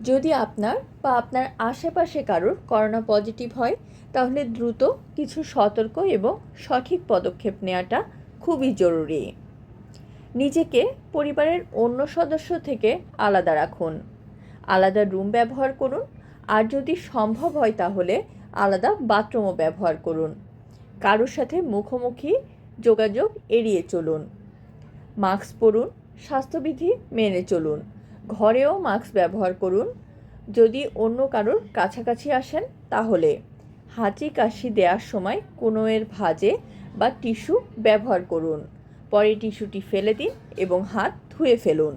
যদি আপনার বা আপনার আশেপাশে কারোর করোনা পজিটিভ হয় তাহলে দ্রুত কিছু সতর্ক এবং সঠিক পদক্ষেপ নেওয়াটা খুবই জরুরি। নিজেকে পরিবারের অন্য সদস্য থেকে আলাদা রাখুন, আলাদা রুম ব্যবহার করুন, আর যদি সম্ভব হয় তাহলে আলাদা বাথরুমও ব্যবহার করুন। কারোর সাথে মুখোমুখি যোগাযোগ এড়িয়ে চলুন। মাস্ক পরুন, স্বাস্থ্যবিধি মেনে চলুন, ঘরেও মাস্ক ব্যবহার করুন। যদি অন্য কারোর কাছাকাছি আসেন তাহলে হাঁচি কাশি দেওয়ার সময় কোনোয়ের ভাঁজে বা টিস্যু ব্যবহার করুন। পরে টিস্যুটি ফেলে দিন এবং হাত ধুয়ে ফেলুন।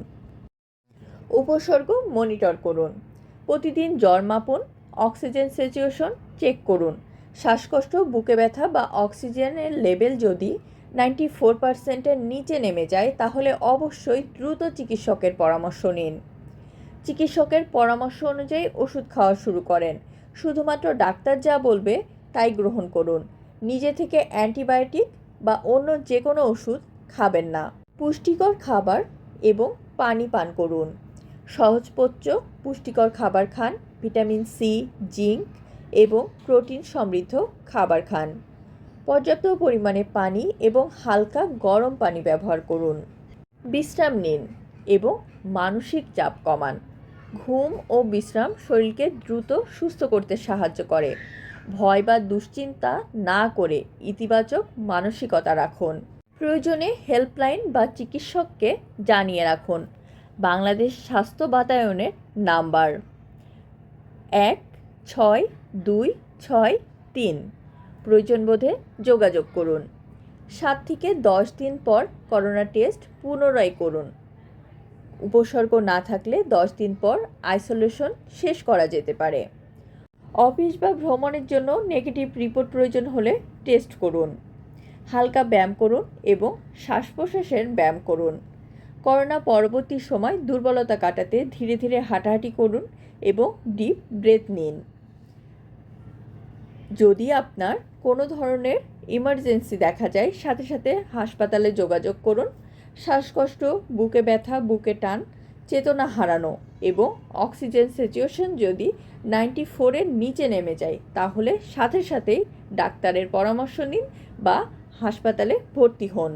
উপসর্গ মনিটর করুন, প্রতিদিন জ্বর মাপুন, অক্সিজেন স্যাচুরেশন চেক করুন। শ্বাসকষ্ট, বুকে ব্যথা বা অক্সিজেনের লেভেল যদি 94%-এর নিচে নেমে যায় তাহলে অবশ্যই দ্রুত চিকিৎসকের পরামর্শ নিন। চিকিৎসকের পরামর্শ অনুযায়ী ওষুধ খাওয়া শুরু করেন। শুধুমাত্র ডাক্তার যা বলবে তাই গ্রহণ করুন। নিজে থেকে অ্যান্টিবায়োটিক বা অন্য যে কোনো ওষুধ খাবেন না। পুষ্টিকর খাবার এবং পানি পান করুন। সহজপাচ্য পুষ্টিকর খাবার খান, ভিটামিন সি, জিঙ্ক এবং প্রোটিন সমৃদ্ধ খাবার খান। পর্যাপ্ত পরিমাণে পানি এবং হালকা গরম পানি ব্যবহার করুন। বিশ্রাম নিন এবং মানসিক চাপ কমান। ঘুম ও বিশ্রাম শরীরকে দ্রুত সুস্থ করতে সাহায্য করে। ভয় বা দুশ্চিন্তা না করে ইতিবাচক মানসিকতা রাখুন। প্রয়োজনে হেল্পলাইন বা চিকিৎসককে জানিয়ে রাখুন। বাংলাদেশ স্বাস্থ্য বাতায়নের নাম্বার 16263। প্রয়োজন বোধে যোগাযোগ করুন। 7 থেকে 10 দিন পর করোনা টেস্ট পুনরায় করুন। উপসর্গ না থাকলে 10 দিন পর আইসোলেশন শেষ করা যেতে পারে। অফিস বা ভ্রমণের জন্য নেগেটিভ রিপোর্ট প্রয়োজন হলে টেস্ট করুন। হালকা ব্যায়াম করুন এবং শ্বাস প্রশ্বাসের ব্যায়াম করুন। করোনা পরবর্তী সময় দুর্বলতা কাটাতে ধীরে ধীরে হাঁটাহাঁটি করুন এবং ডিপ ব্রেথ নিন। যদি আপনার কোনো ধরনের ইমার্জেন্সি দেখা যায় সাথে সাথে হাসপাতালে যোগাযোগ করুন। শ্বাসকষ্ট, বুকে ব্যথা, বুকে টান, চেতনা হারানো এবং অক্সিজেন স্যাচুরেশন যদি 94-এর নিচে নেমে যায় তাহলে সাথে সাথেই ডাক্তারের পরামর্শ নিন বা হাসপাতালে ভর্তি হন।